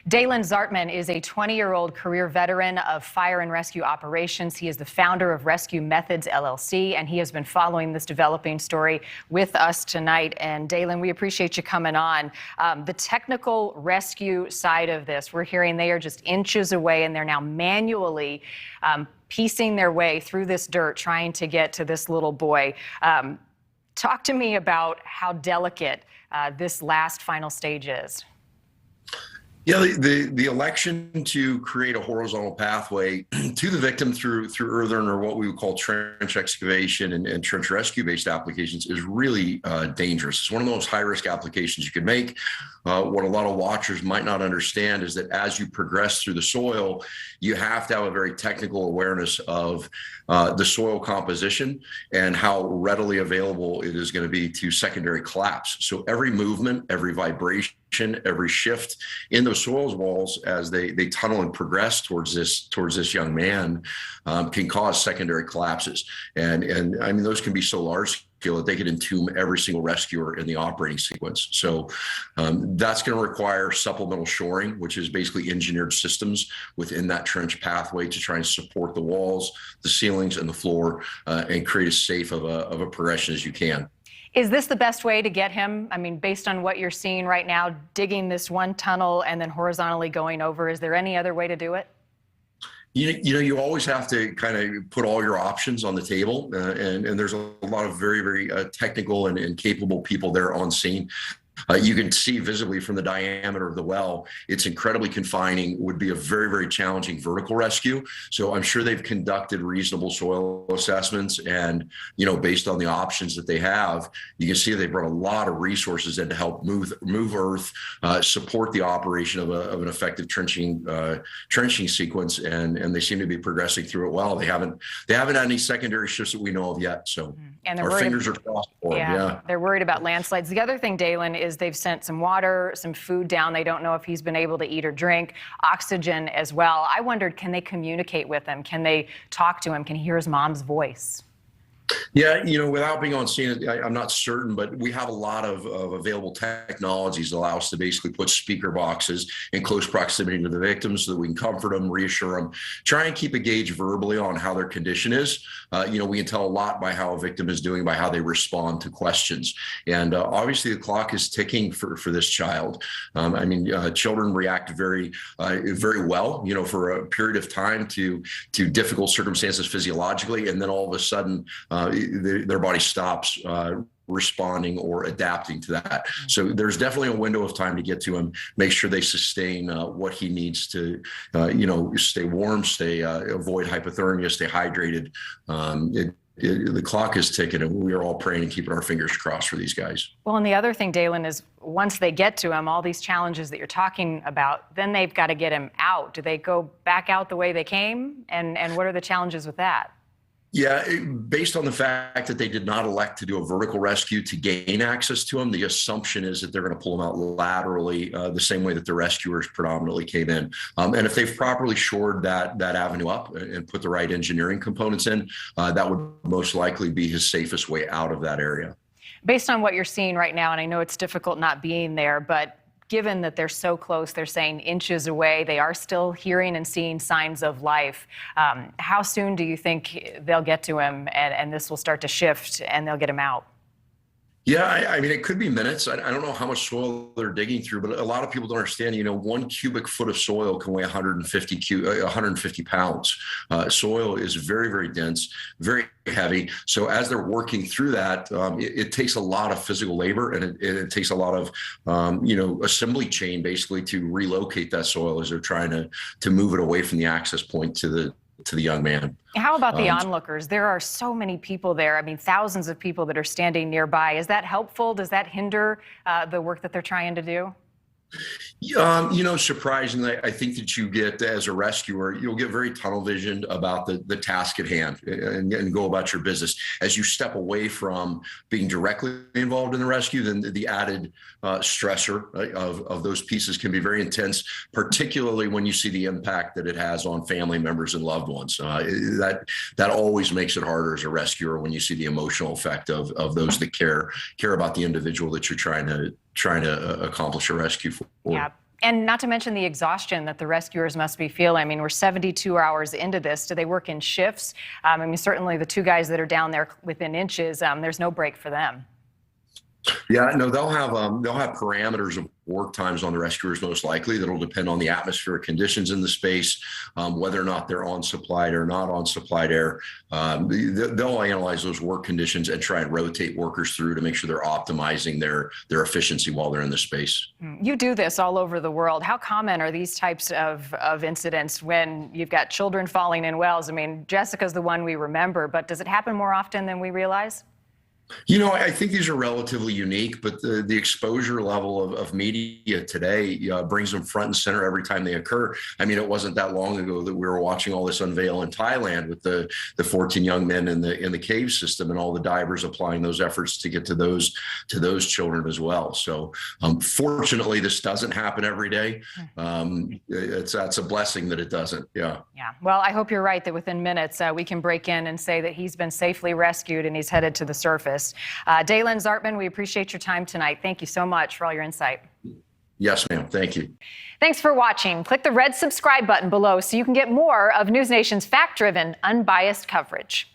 Dalan Zartman is a 20-year-old career veteran of fire and rescue operations. He is the founder of Rescue Methods, LLC, and he has been following this developing story with us tonight. And Dalan, we appreciate you coming on. The technical rescue side of this, we're hearing they are just inches away, and they're now manually piecing their way through this dirt, trying to get to this little boy. Talk to me about how delicate this last final stage is. Yeah, the election to create a horizontal pathway to the victim through earthen, or what we would call trench excavation and trench rescue-based applications, is really dangerous. It's one of the most high-risk applications you can make. What a lot of watchers might not understand is that as you progress through the soil, you have to have a very technical awareness of the soil composition and how readily available it is going to be to secondary collapse. So every movement, every vibration, every shift in those soil walls as they tunnel and progress towards this young man can cause secondary collapses. And I mean, those can be so large scale that they could entomb every single rescuer in the operating sequence. So that's going to require supplemental shoring, which is basically engineered systems within that trench pathway to try and support the walls, the ceilings, and the floor, and create as safe of a progression as you can. Is this the best way to get him? I mean, based on what you're seeing right now, digging this one tunnel and then horizontally going over, is there any other way to do it? You know, you always have to kind of put all your options on the table, and there's a lot of very, very technical and capable people there on scene. You can see visibly from the diameter of the well, it's incredibly confining, would be a very, very challenging vertical rescue. So I'm sure they've conducted reasonable soil assessments, and, you know, based on the options that they have, you can see they brought a lot of resources in to help move earth, support the operation of an effective trenching sequence, and they seem to be progressing through it well. They haven't had any secondary shifts that we know of yet. So and our fingers are crossed for them. Yeah, they're worried about landslides. The other thing, Dalan, is they've sent some water, some food down. They don't know if he's been able to eat or drink, oxygen as well. I wondered, can they communicate with him? Can they talk to him? Can he hear his mom's voice? Yeah, you know, without being on scene, I'm not certain, but we have a lot of available technologies that allow us to basically put speaker boxes in close proximity to the victims so that we can comfort them, reassure them, try and keep a gauge verbally on how their condition is. You know, we can tell a lot by how a victim is doing, by how they respond to questions. And obviously the clock is ticking for this child. I mean, children react very well, you know, for a period of time to difficult circumstances physiologically, and then all of a sudden, their body stops responding or adapting to that. So there's definitely a window of time to get to him, make sure they sustain what he needs to, you know, stay warm, avoid hypothermia, stay hydrated. The clock is ticking, and we are all praying and keeping our fingers crossed for these guys. Well, and the other thing, Dalan, is once they get to him, all these challenges that you're talking about, then they've got to get him out. Do they go back out the way they came? And what are the challenges with that? Yeah, based on the fact that they did not elect to do a vertical rescue to gain access to them, the assumption is that they're going to pull them out laterally, the same way that the rescuers predominantly came in. And if they've properly shored that avenue up and put the right engineering components in, that would most likely be his safest way out of that area. Based on what you're seeing right now, and I know it's difficult not being there, but given that they're so close, they're saying inches away, they are still hearing and seeing signs of life. How soon do you think they'll get to him and this will start to shift and they'll get him out? Yeah, I mean, it could be minutes. I don't know how much soil they're digging through, but a lot of people don't understand, you know, 1 cubic foot of soil can weigh 150 pounds. Soil is very, very dense, very heavy. So as they're working through that, it takes a lot of physical labor, and it takes a lot of, you know, assembly chain basically to relocate that soil as they're trying to move it away from the access point to the young man. How about the onlookers? There are so many people there. I mean, thousands of people that are standing nearby. Is that helpful? Does that hinder the work that they're trying to do? You know, surprisingly, I think that you get, as a rescuer, you'll get very tunnel visioned about the task at hand and go about your business. As you step away from being directly involved in the rescue, then the added stressor of those pieces can be very intense, particularly when you see the impact that it has on family members and loved ones. That always makes it harder as a rescuer when you see the emotional effect of those that care about the individual that you're trying to accomplish a rescue for. Yeah. And not to mention the exhaustion that the rescuers must be feeling. I mean, we're 72 hours into this. Do they work in shifts? I mean, certainly the two guys that are down there within inches, there's no break for them. Yeah, no, they'll have parameters of work times on the rescuers most likely. That'll depend on the atmospheric conditions in the space, whether or not they're on supplied air or not on supplied air. They'll analyze those work conditions and try and rotate workers through to make sure they're optimizing their efficiency while they're in the space. You do this all over the world. How common are these types of incidents when you've got children falling in wells? I mean, Jessica's the one we remember, but does it happen more often than we realize? You know, I think these are relatively unique, but the exposure level of media today brings them front and center every time they occur. I mean, it wasn't that long ago that we were watching all this unveil in Thailand with the 14 young men in the cave system and all the divers applying those efforts to get to those children as well. So fortunately, this doesn't happen every day. That's a blessing that it doesn't. Yeah. Yeah. Well, I hope you're right that within minutes we can break in and say that he's been safely rescued and he's headed to the surface. Dalan Zartman, we appreciate your time tonight. Thank you so much for all your insight. Yes, ma'am. Thank you. Thanks for watching. Click the red subscribe button below so you can get more of NewsNation's fact-driven, unbiased coverage.